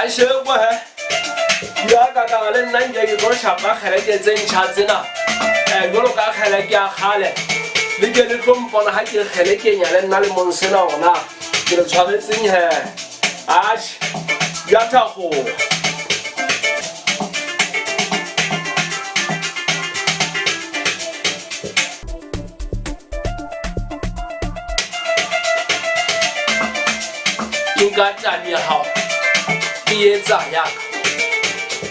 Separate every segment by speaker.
Speaker 1: I should wear. You are got a 9 year old chap, I had a getting chance enough. And go look at Halakia Hale. We get it from Haki Helikin and Nalimonsena or not. You'll travel in here. Ash, Yataho. Ngaka-Lianya how be a Zaya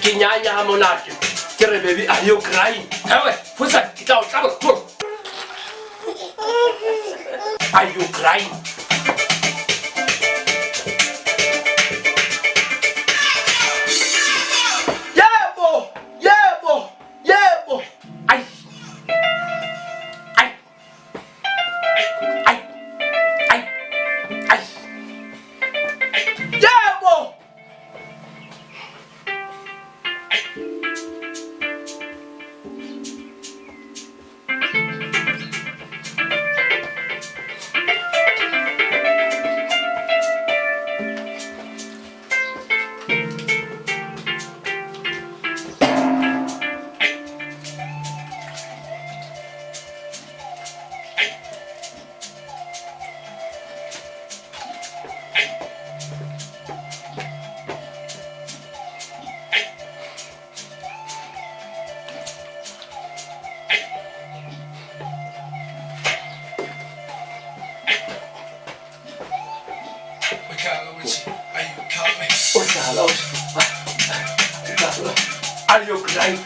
Speaker 1: Kinyanya Monarchy. Baby, are you crying? However, what's that? Get out, trouble. Are you crying? Are you crying?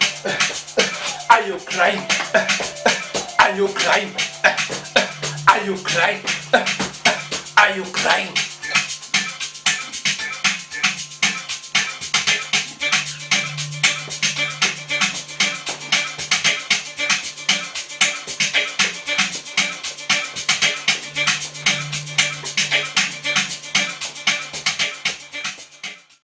Speaker 1: Are you crying? Are you crying? Are you crying? Are you crying?